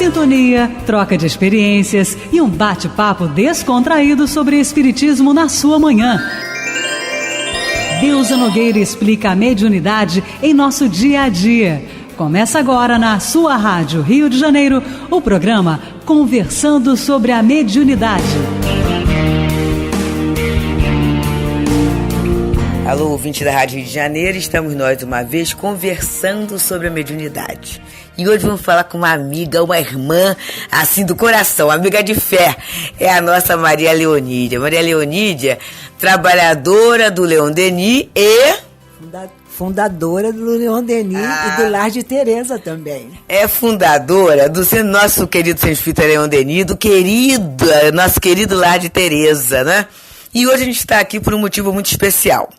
sintonia, troca de experiências e um bate-papo descontraído sobre espiritismo na sua manhã. Deusa Nogueira explica a mediunidade em nosso dia a dia. Começa agora na sua rádio Rio de Janeiro o programa Conversando sobre a Mediunidade. Alô, ouvinte da Rádio Rio de Janeiro, estamos nós uma vez conversando sobre a mediunidade. E hoje vamos falar com uma amiga, uma irmã, assim, do coração, amiga de fé. É a nossa Maria Leonídia. Maria Leonídia, trabalhadora do Leon Denis e... fundadora do Leon Denis e do Lar de Tereza também. É fundadora do nosso querido Centro Espírita Leon Denis, nosso querido Lar de Tereza, né? E hoje a gente está aqui por um motivo muito especial.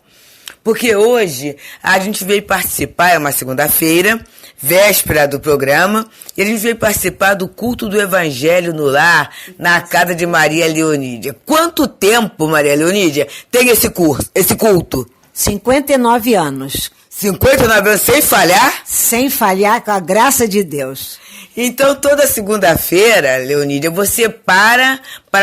Porque hoje a gente veio participar, é uma segunda-feira, véspera do programa, e a gente veio participar do culto do Evangelho no Lar, na casa de Maria Leonídia. Quanto tempo, Maria Leonídia, tem esse culto? 59 anos. 59 anos sem falhar? Sem falhar, com a graça de Deus. Então, toda segunda-feira, Leonídia, você para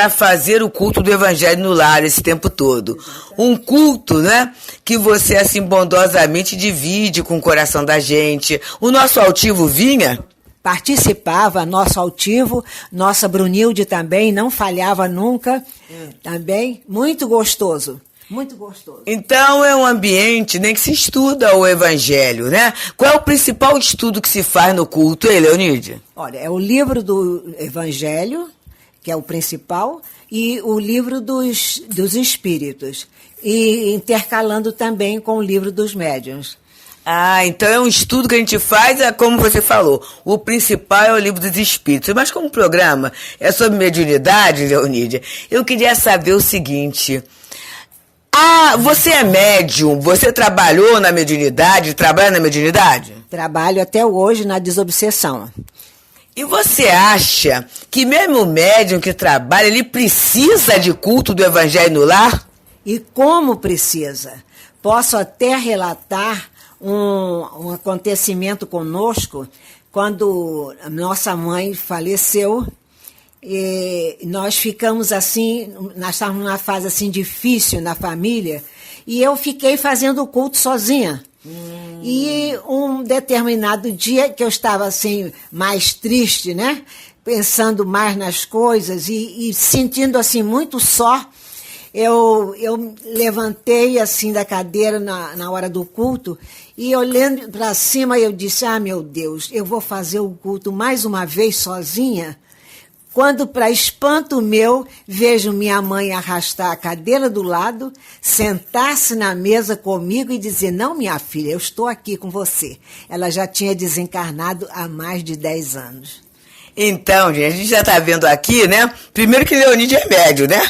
fazer o culto do Evangelho no Lar esse tempo todo. Um culto, né, que você, assim, bondosamente divide com o coração da gente. O nosso altivo vinha? Participava, nosso altivo, nossa Brunilde também, não falhava nunca, também, muito gostoso. Muito gostoso. Então é um ambiente nem que se estuda o Evangelho, né? Qual é o principal estudo que se faz no culto, hein, Leonídia? Olha, é o livro do Evangelho, que é o principal, e o livro dos Espíritos. E intercalando também com o livro dos médiuns. Ah, então é um estudo que a gente faz, como você falou, o principal é o livro dos Espíritos. Mas como o programa é sobre mediunidade, Leonídia, eu queria saber o seguinte... você é médium, você trabalhou na mediunidade, trabalha na mediunidade? Trabalho até hoje na desobsessão. E você acha que mesmo o médium que trabalha, ele precisa de culto do Evangelho no Lar? E como precisa? Posso até relatar um acontecimento conosco, quando nossa mãe faleceu. E nós ficamos assim, nós estávamos numa fase assim difícil na família, e eu fiquei fazendo o culto sozinha. E um determinado dia que eu estava assim mais triste, né, pensando mais nas coisas e sentindo assim muito só, eu levantei assim da cadeira na hora do culto e olhando para cima eu disse: meu Deus, eu vou fazer o culto mais uma vez sozinha. Quando, para espanto meu, vejo minha mãe arrastar a cadeira do lado, sentar-se na mesa comigo e dizer: não, minha filha, eu estou aqui com você. Ela já tinha desencarnado há mais de 10 anos. Então, gente, a gente já está vendo aqui, né? Primeiro que Leonídia é médio, né?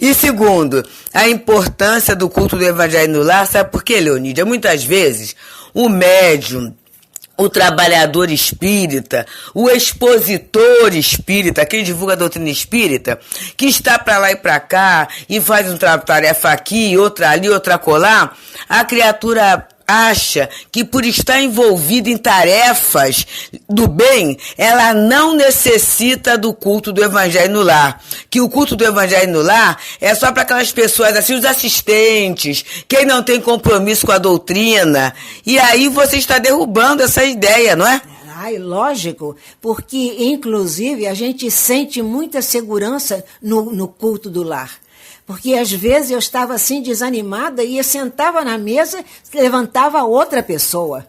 E segundo, a importância do culto do Evangelho no Lar. Sabe por quê, Leonídia? Muitas vezes, o médium, o trabalhador espírita, o expositor espírita, quem divulga a doutrina espírita, que está para lá e para cá e faz uma tarefa aqui, outra ali, outra acolá, a criatura acha que por estar envolvida em tarefas do bem, ela não necessita do culto do Evangelho no Lar. Que o culto do Evangelho no Lar é só para aquelas pessoas, assim, os assistentes, quem não tem compromisso com a doutrina. E aí você está derrubando essa ideia, não é? Lógico, porque inclusive a gente sente muita segurança no culto do lar. Porque às vezes eu estava assim desanimada e eu sentava na mesa, levantava outra pessoa,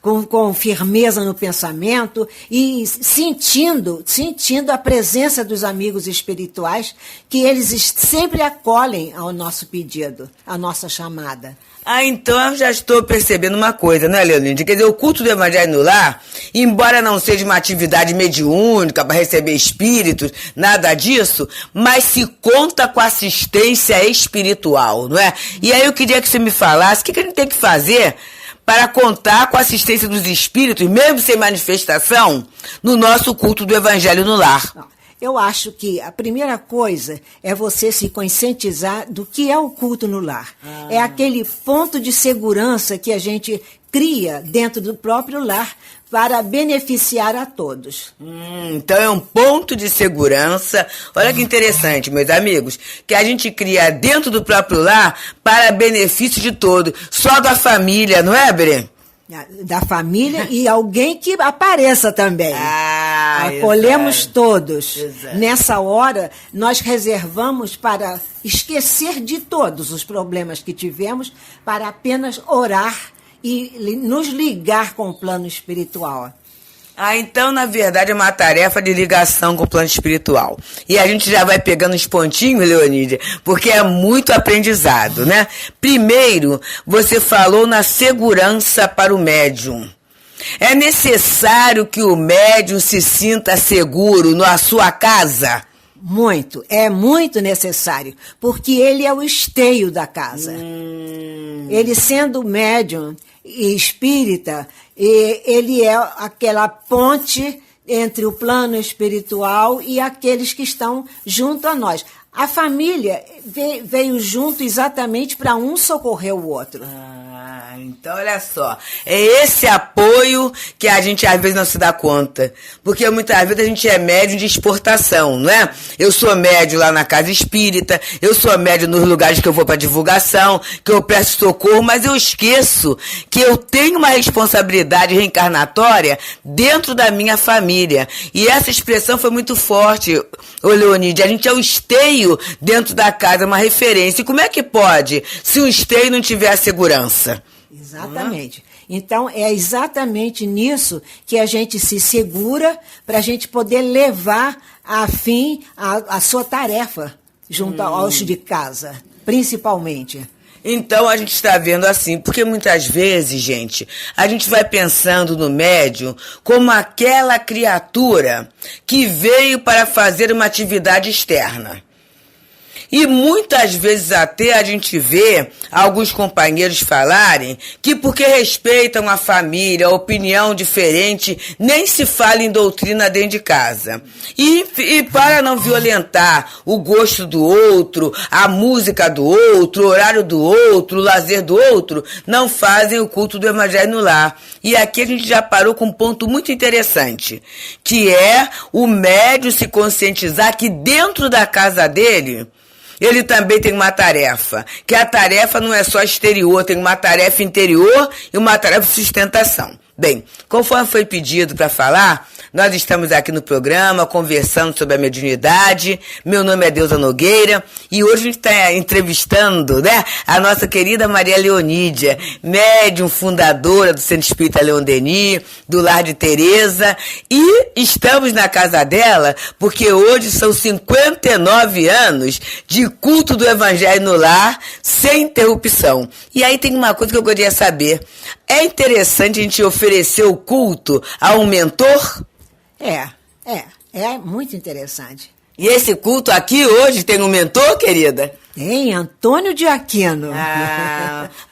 com firmeza no pensamento e sentindo a presença dos amigos espirituais, que eles sempre acolhem ao nosso pedido, à nossa chamada. Então eu já estou percebendo uma coisa, né, Leonídia? Quer dizer, o culto do Evangelho no Lar, embora não seja uma atividade mediúnica para receber espíritos, nada disso, mas se conta com assistência espiritual, não é? E aí eu queria que você me falasse o que a gente tem que fazer para contar com a assistência dos espíritos, mesmo sem manifestação, no nosso culto do Evangelho no Lar. Eu acho que a primeira coisa é você se conscientizar do que é o culto no lar. É aquele ponto de segurança que a gente cria dentro do próprio lar para beneficiar a todos. Então é um ponto de segurança. Olha que interessante, meus amigos, que a gente cria dentro do próprio lar para benefício de todos, só da família, não é, Bre? Da família e alguém que apareça também. Acolhemos exato. todos. Exato. Nessa hora, nós reservamos para esquecer de todos os problemas que tivemos, para apenas orar e nos ligar com o plano espiritual. Então, na verdade, é uma tarefa de ligação com o plano espiritual. E a gente já vai pegando os pontinhos, Leonídia, porque é muito aprendizado, né? Primeiro, você falou na segurança para o médium. É necessário que o médium se sinta seguro na sua casa? Muito, é muito necessário, porque ele é o esteio da casa. Ele sendo médium e espírita, ele é aquela ponte entre o plano espiritual e aqueles que estão junto a nós. A família veio junto exatamente para um socorrer o outro. Então olha só, é esse apoio que a gente às vezes não se dá conta, porque muitas vezes a gente é médium de exportação, não é? Eu sou médium lá na casa espírita, eu sou médium nos lugares que eu vou para divulgação, que eu peço socorro, mas eu esqueço que eu tenho uma responsabilidade reencarnatória dentro da minha família, e essa expressão foi muito forte, ô Leonídia, a gente é o esteio dentro da casa, uma referência, e como é que pode se o esteio não tiver a segurança? Exatamente. Então, é exatamente nisso que a gente se segura para a gente poder levar a fim a sua tarefa junto aos de casa, principalmente. Então a gente está vendo assim, porque muitas vezes, gente, a gente vai pensando no médium como aquela criatura que veio para fazer uma atividade externa. E muitas vezes até a gente vê alguns companheiros falarem que porque respeitam a família, a opinião diferente, nem se fala em doutrina dentro de casa. E para não violentar o gosto do outro, a música do outro, o horário do outro, o lazer do outro, não fazem o culto do Evangelho no lar. E aqui a gente já parou com um ponto muito interessante, que é o médium se conscientizar que dentro da casa dele, ele também tem uma tarefa, que a tarefa não é só exterior, tem uma tarefa interior e uma tarefa de sustentação. Bem, conforme foi pedido para falar, nós estamos aqui no programa conversando sobre a mediunidade. Meu nome é Deusa Nogueira e hoje a gente está entrevistando, né, a nossa querida Maria Leonídia, médium fundadora do Centro Espírita Leon Denis, do Lar de Tereza, e estamos na casa dela porque hoje são 59 anos de culto do Evangelho no lar, sem interrupção. E aí tem uma coisa que eu queria saber. É interessante a gente oferecer o culto a um mentor? É muito interessante. E esse culto aqui hoje tem um mentor, querida? Tem Antônio de Aquino.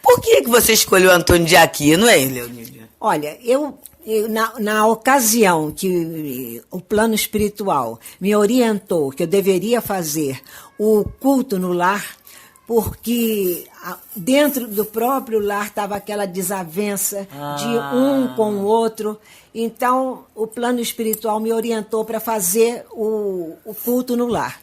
Por que você escolheu Antônio de Aquino, hein, Leonídia? Olha, na ocasião que o plano espiritual me orientou que eu deveria fazer o culto no lar, porque dentro do próprio lar estava aquela desavença de um com o outro. Então, o plano espiritual me orientou para fazer o culto no lar.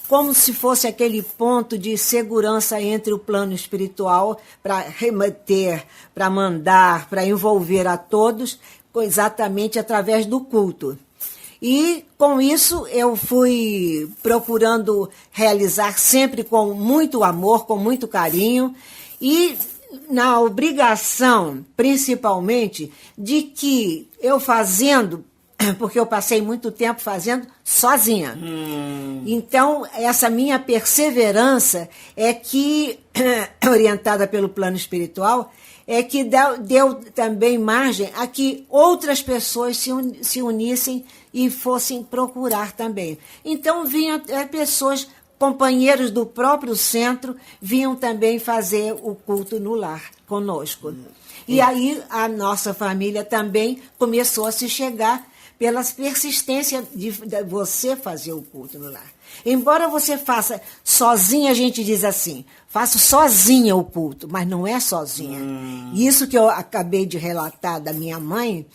Como se fosse aquele ponto de segurança entre o plano espiritual para remeter, para mandar, para envolver a todos, exatamente através do culto. E, com isso, eu fui procurando realizar sempre com muito amor, com muito carinho, e na obrigação, principalmente, de que eu fazendo, porque eu passei muito tempo fazendo sozinha. Então, essa minha perseverança é que, orientada pelo plano espiritual, é que deu também margem a que outras pessoas se unissem e fossem procurar também. Então, vinham pessoas, companheiros do próprio centro, vinham também fazer o culto no lar conosco. E aí a nossa família também começou a se chegar pela persistência de você fazer o culto no lar. Embora você faça sozinha, a gente diz assim, faço sozinha o culto, mas não é sozinha. Isso que eu acabei de relatar da minha mãe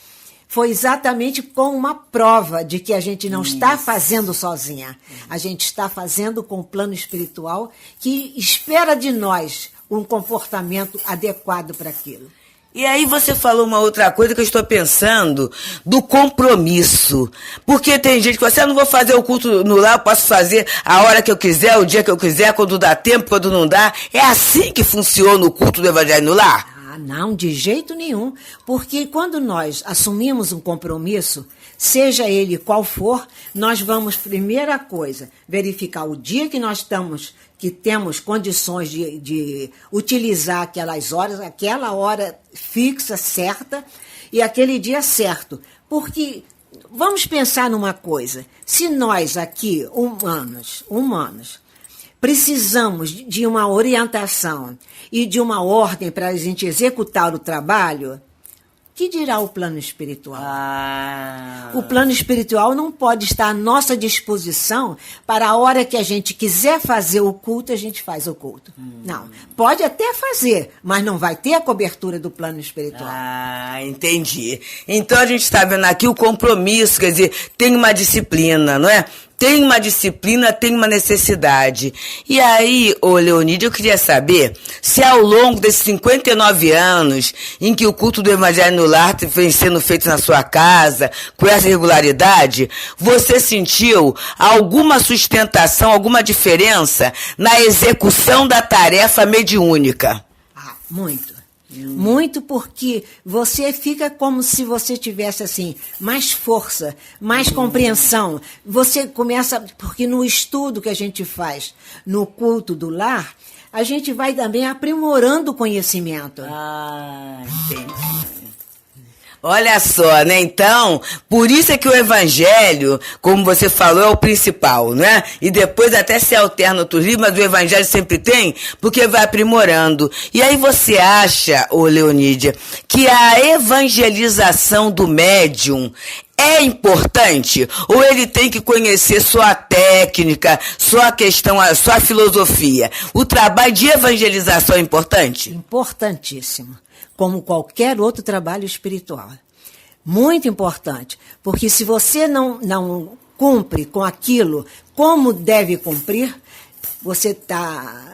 foi exatamente com uma prova de que a gente não está fazendo sozinha. A gente está fazendo com o plano espiritual que espera de nós um comportamento adequado para aquilo. E aí você falou uma outra coisa que eu estou pensando, do compromisso. Porque tem gente que fala assim, eu não vou fazer o culto no lar, eu posso fazer a hora que eu quiser, o dia que eu quiser, quando dá tempo, quando não dá. É assim que funciona o culto do Evangelho no lar? Ah, não, de jeito nenhum. Porque quando nós assumimos um compromisso, seja ele qual for, nós vamos, primeira coisa, verificar o dia que nós temos condições de utilizar aquelas horas, aquela hora fixa, certa, e aquele dia certo. Porque, vamos pensar numa coisa, se nós aqui, humanos, precisamos de uma orientação e de uma ordem para a gente executar o trabalho, que dirá o plano espiritual? O plano espiritual não pode estar à nossa disposição para a hora que a gente quiser fazer o culto, a gente faz o culto. Não. Pode até fazer, mas não vai ter a cobertura do plano espiritual. Entendi. Então a gente está vendo aqui o compromisso, quer dizer, tem uma disciplina, não é? Tem uma disciplina, tem uma necessidade. E aí, ô Leonídia, eu queria saber se ao longo desses 59 anos em que o culto do Evangelho no Lar vem sendo feito na sua casa, com essa regularidade, você sentiu alguma sustentação, alguma diferença na execução da tarefa mediúnica? Muito. Muito, porque você fica como se você tivesse assim mais força, mais compreensão. Você começa, porque no estudo que a gente faz no culto do lar, a gente vai também aprimorando o conhecimento. Entendi. Olha só, né? Então, por isso é que o Evangelho, como você falou, é o principal, né? E depois até se alterna outro livro, mas o Evangelho sempre tem, porque vai aprimorando. E aí você acha, ô Leonídia, que a evangelização do médium é importante? Ou ele tem que conhecer só a técnica, só a questão, só a filosofia? O trabalho de evangelização é importante? Importantíssimo. Como qualquer outro trabalho espiritual. Muito importante. Porque se você não cumpre com aquilo como deve cumprir, você está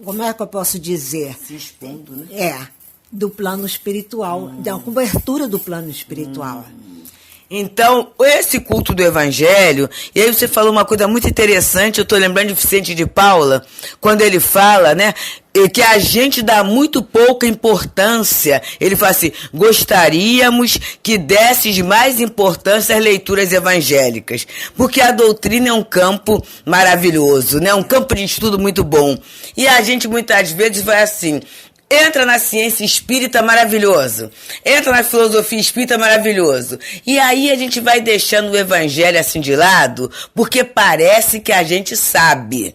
como é que eu posso dizer? Se expondo, né? Do plano espiritual, da cobertura do plano espiritual. Então, esse culto do Evangelho, e aí você falou uma coisa muito interessante, eu estou lembrando de Vicente de Paula, quando ele fala, né, que a gente dá muito pouca importância. Ele fala assim, gostaríamos que desses mais importância às leituras evangélicas, porque a doutrina é um campo maravilhoso, né, um campo de estudo muito bom. E a gente muitas vezes vai assim, entra na ciência espírita, maravilhoso. Entra na filosofia espírita, maravilhoso. E aí a gente vai deixando o Evangelho assim de lado, porque parece que a gente sabe.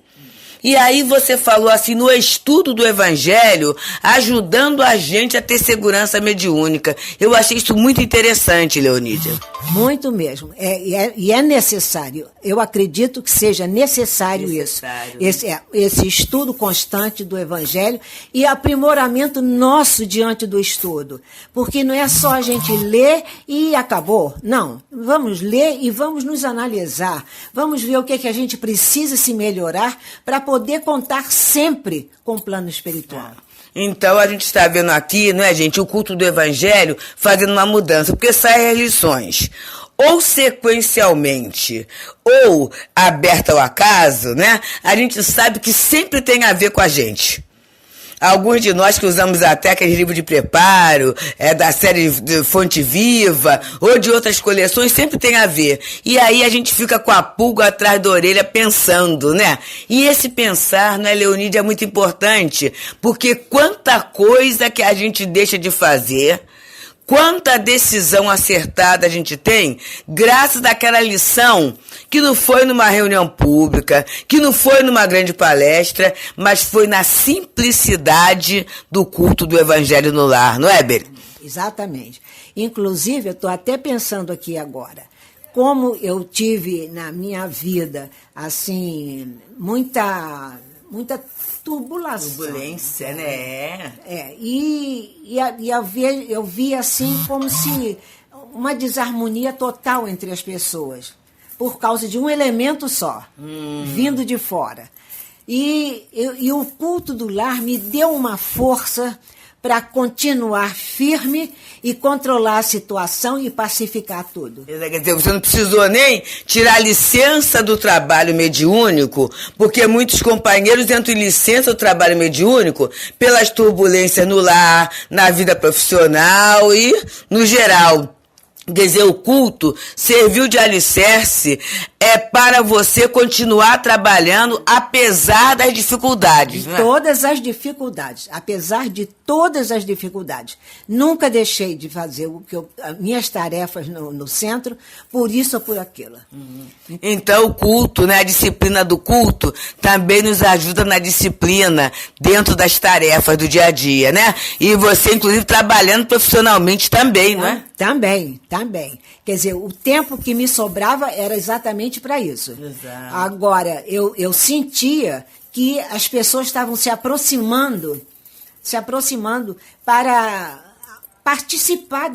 E aí você falou assim, no estudo do Evangelho, ajudando a gente a ter segurança mediúnica. Eu achei isso muito interessante, Leonídia. Muito mesmo. E é necessário. Eu acredito que seja necessário isso. Esse estudo constante do Evangelho e aprimoramento nosso diante do estudo. Porque não é só a gente ler e acabou. Não. Vamos ler e vamos nos analisar. Vamos ver o que a gente precisa se melhorar para poder contar sempre com o plano espiritual. Então a gente está vendo aqui, não é, gente, o culto do Evangelho fazendo uma mudança, porque saem as lições, ou sequencialmente, ou aberta ao acaso, né? A gente sabe que sempre tem a ver com a gente. Alguns de nós que usamos até aquele livro de preparo, da série de Fonte Viva, ou de outras coleções, sempre tem a ver. E aí a gente fica com a pulga atrás da orelha pensando, né? E esse pensar, né, Leonídia, é muito importante, porque quanta coisa que a gente deixa de fazer, quanta decisão acertada a gente tem, graças àquela lição que não foi numa reunião pública, que não foi numa grande palestra, mas foi na simplicidade do culto do Evangelho no lar, não é, Beri? Exatamente. Inclusive, eu estou até pensando aqui agora, como eu tive na minha vida, assim, muita Turbulência, né? Eu via assim como se uma desarmonia total entre as pessoas, por causa de um elemento só, vindo de fora. E o culto do lar me deu uma força para continuar firme e controlar a situação e pacificar tudo. Quer dizer, você não precisou nem tirar licença do trabalho mediúnico, porque muitos companheiros entram em licença do trabalho mediúnico pelas turbulências no lar, na vida profissional e no geral. Quer dizer, o culto serviu de alicerce para você continuar trabalhando apesar das dificuldades. Todas as dificuldades, apesar de todas as dificuldades. Nunca deixei de fazer minhas tarefas no centro, por isso ou por aquilo. Então o culto, né, a disciplina do culto também nos ajuda na disciplina dentro das tarefas do dia a dia, né? E você, inclusive, trabalhando profissionalmente também, não é? Também. Quer dizer, o tempo que me sobrava era exatamente para isso. Exato. Agora, eu sentia que as pessoas estavam se aproximando para participar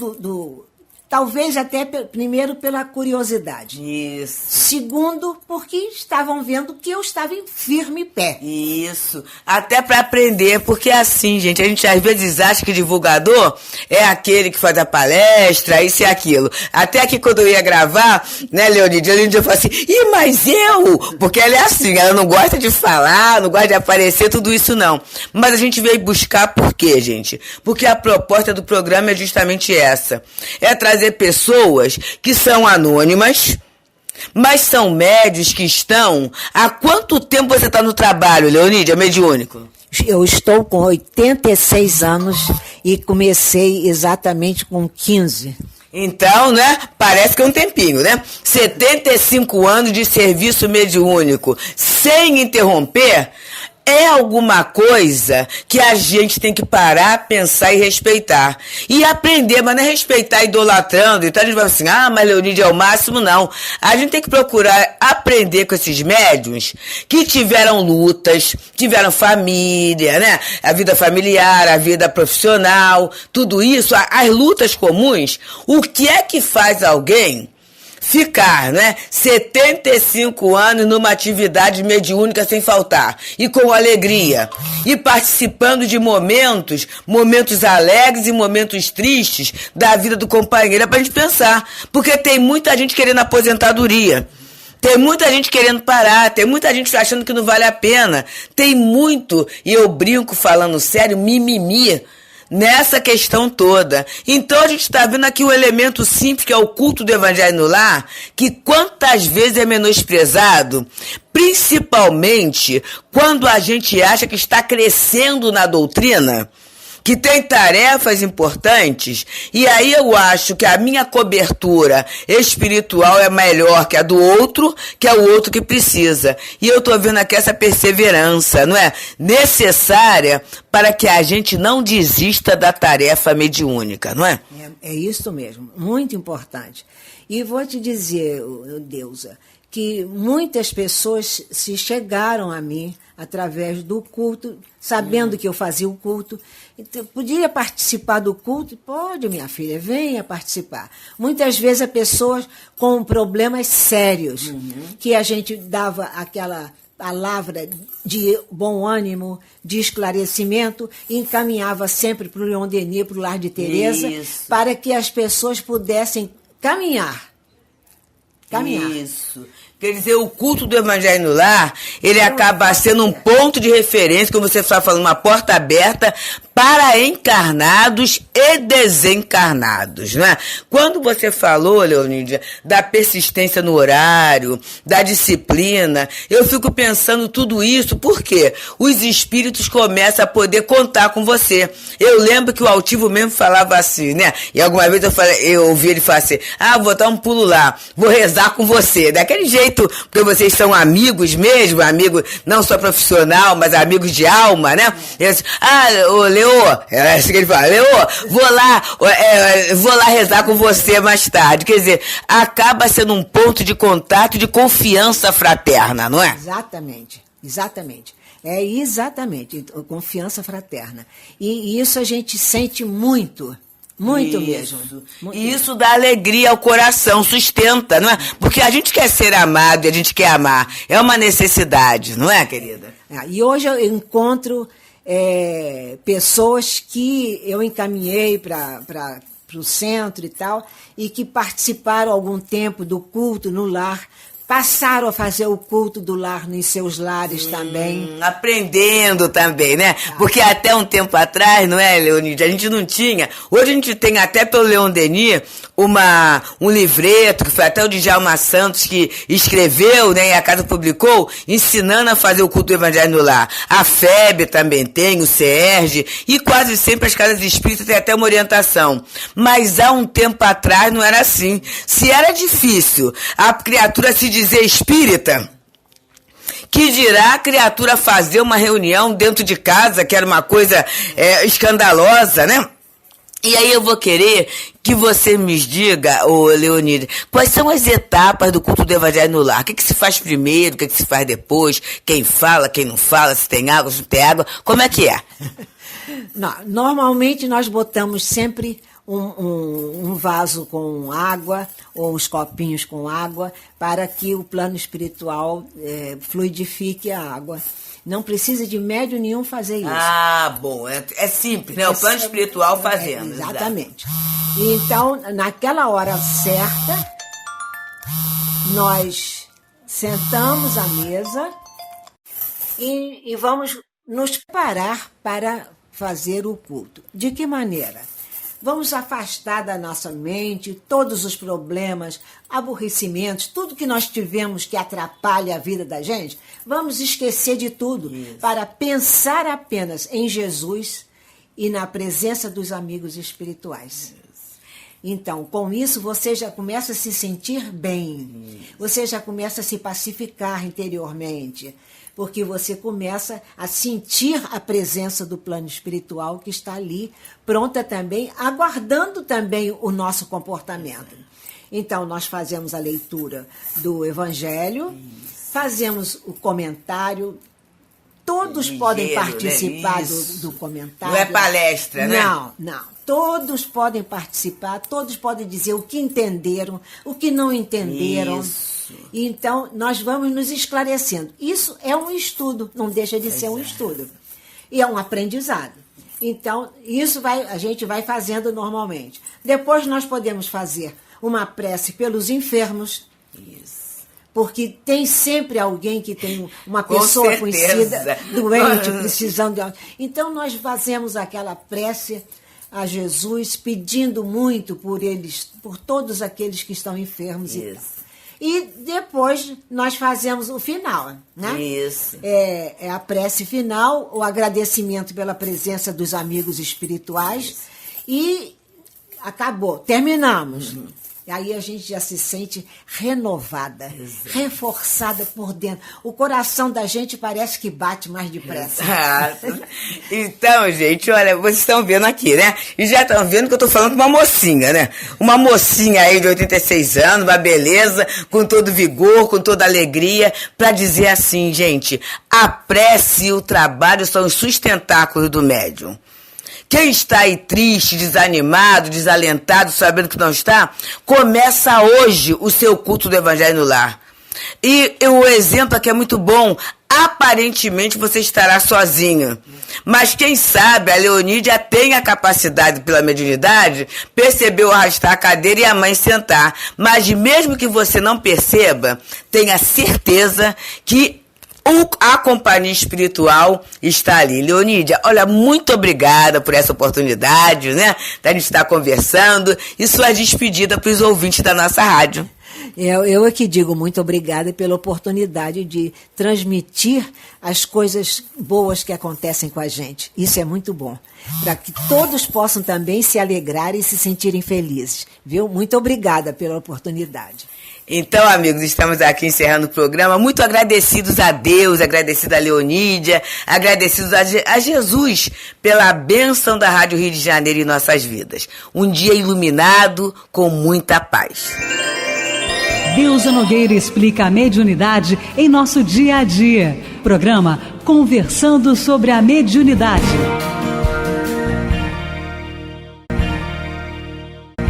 talvez até primeiro pela curiosidade. Isso. Segundo, porque estavam vendo que eu estava em firme pé. Isso. Até para aprender, porque é assim, gente, a gente às vezes acha que divulgador é aquele que faz a palestra, isso e aquilo. Até aqui quando eu ia gravar, né, Leonide, eu falei assim, mas eu? Porque ela é assim, ela não gosta de falar, não gosta de aparecer, tudo isso não. Mas a gente veio buscar por quê, gente? Porque a proposta do programa é justamente essa. É trazer pessoas que são anônimas, mas são médios que estão... Há quanto tempo você está no trabalho, Leonídia, mediúnico? Eu estou com 86 anos e comecei exatamente com 15. Então, né, parece que é um tempinho, né? 75 anos de serviço mediúnico sem interromper... É alguma coisa que a gente tem que parar, pensar e respeitar. E aprender, mas não é respeitar idolatrando. Então a gente vai assim, mas Leonídia é o máximo, não. A gente tem que procurar aprender com esses médiuns que tiveram lutas, tiveram família, né? A vida familiar, a vida profissional, tudo isso, as lutas comuns. O que é que faz alguém ficar, né, 75 anos numa atividade mediúnica sem faltar, e com alegria, e participando de momentos alegres e momentos tristes da vida do companheiro, é pra gente pensar, porque tem muita gente querendo aposentadoria, tem muita gente querendo parar, tem muita gente achando que não vale a pena, tem muito, e eu brinco falando sério, mimimi, nessa questão toda. Então a gente está vendo aqui um elemento simples, que é o culto do Evangelho no lar, que quantas vezes é menosprezado, principalmente quando a gente acha que está crescendo na doutrina, que tem tarefas importantes, e aí eu acho que a minha cobertura espiritual é melhor que a do outro, que é o outro que precisa. E eu estou vendo aqui essa perseverança, não é? Necessária para que a gente não desista da tarefa mediúnica, não é? É isso mesmo, muito importante. E vou te dizer, Deusa, que muitas pessoas se chegaram a mim através do culto, sabendo que eu fazia o culto. Então, podia participar do culto? Pode, minha filha, venha participar. Muitas vezes a pessoas com problemas sérios, que a gente dava aquela palavra de bom ânimo, de esclarecimento, e encaminhava sempre para o Leon Denis, para o Lar de Teresa, para que as pessoas pudessem caminhar. Isso. Quer dizer, o culto do Evangelho no Lar, ele acaba sendo um ponto de referência, como você está falando, uma porta aberta para encarnados e desencarnados, né? Quando você falou, Leonídia, da persistência no horário, da disciplina, eu fico pensando tudo isso porque os espíritos começam a poder contar com você. Eu lembro que o Altivo mesmo falava assim, né? E alguma vez eu ouvi ele falar assim, vou dar um pulo lá, vou rezar com você. Daquele jeito, porque vocês são amigos mesmo, amigos não só profissional, mas amigos de alma, né? E assim, Leô, é assim que ele fala, Leô, vou lá rezar com você mais tarde. Quer dizer, acaba sendo um ponto de contato e de confiança fraterna, não é? Exatamente. É exatamente, confiança fraterna. E isso a gente sente muito. Muito mesmo. E isso dá alegria ao coração, sustenta, não é? Porque a gente quer ser amado e a gente quer amar. É uma necessidade, não é, querida? E hoje eu encontro pessoas que eu encaminhei para o centro e tal, e que participaram algum tempo do culto no lar, passaram a fazer o culto do lar em seus lares também. Aprendendo também, né? Porque até um tempo atrás, não é, Leonídia? A gente não tinha. Hoje a gente tem até pelo Leon Denis um livreto, que foi até o Djalma Santos que escreveu, né? E a casa publicou, ensinando a fazer o culto do Evangelho no lar. A FEB também tem, o CERJ, e quase sempre as casas espíritas têm até uma orientação. Mas há um tempo atrás não era assim. Se era difícil a criatura se dizer espírita, que dirá a criatura fazer uma reunião dentro de casa, que era uma coisa escandalosa, né? E aí eu vou querer que você me diga, ô Leonídia, quais são as etapas do culto do Evangelho no lar? O que se faz primeiro, o que se faz depois? Quem fala, quem não fala, se tem água, se não tem água, como é que é? Não, normalmente nós botamos sempre um vaso com água ou uns copinhos com água para que o plano espiritual fluidifique a água. Não precisa de médium nenhum fazer isso. Ah, bom, é simples, né? O plano espiritual fazendo. Exatamente. Então, naquela hora certa, nós sentamos à mesa e vamos nos preparar para fazer o culto. De que maneira? Vamos afastar da nossa mente todos os problemas, aborrecimentos, tudo que nós tivemos que atrapalha a vida da gente. Vamos esquecer de tudo para pensar apenas em Jesus e na presença dos amigos espirituais. Então, com isso, você já começa a se sentir bem. Você já começa a se pacificar interiormente. Porque você começa a sentir a presença do plano espiritual que está ali, pronta também, aguardando também o nosso comportamento. Então, nós fazemos a leitura do Evangelho, fazemos o comentário, todos podem participar do comentário. Não é palestra, né? Não. Todos podem participar, todos podem dizer o que entenderam, o que não entenderam. Isso. Então, nós vamos nos esclarecendo. Isso é um estudo, não deixa de ser um estudo. E é um aprendizado. Então, isso a gente vai fazendo normalmente. Depois nós podemos fazer uma prece pelos enfermos. Isso. Porque tem sempre alguém que tem uma pessoa conhecida, doente, precisando de algo. Então, nós fazemos aquela prece a Jesus, pedindo muito por eles, por todos aqueles que estão enfermos. Isso. E depois nós fazemos o final, né? Isso. É a prece final, o agradecimento pela presença dos amigos espirituais. Isso. E acabou, terminamos. E aí a gente já se sente renovada, reforçada por dentro. O coração da gente parece que bate mais depressa. Exato. Então, gente, olha, vocês estão vendo aqui, né? E já estão vendo que eu estou falando com uma mocinha, né? Uma mocinha aí de 86 anos, uma beleza, com todo vigor, com toda alegria, para dizer assim, gente, a prece e o trabalho são os sustentáculos do médium. Quem está aí triste, desanimado, desalentado, sabendo que não está, começa hoje o seu culto do Evangelho no lar. E o exemplo aqui é muito bom. Aparentemente você estará sozinho. Mas quem sabe a Leonídia tem a capacidade, pela mediunidade, percebeu arrastar a cadeira e a mãe sentar. Mas mesmo que você não perceba, tenha certeza que a companhia espiritual está ali. Leonídia, olha, muito obrigada por essa oportunidade, né? Da gente estar conversando e sua despedida para os ouvintes da nossa rádio. Eu é que digo muito obrigada pela oportunidade de transmitir as coisas boas que acontecem com a gente. Isso é muito bom. Para que todos possam também se alegrar e se sentirem felizes. Viu? Muito obrigada pela oportunidade. Então, amigos, estamos aqui encerrando o programa, muito agradecidos a Deus, agradecidos a Leonídia, agradecidos a Jesus pela bênção da Rádio Rio de Janeiro em nossas vidas. Um dia iluminado com muita paz. Deusa Nogueira explica a mediunidade em nosso dia a dia. Programa Conversando sobre a Mediunidade.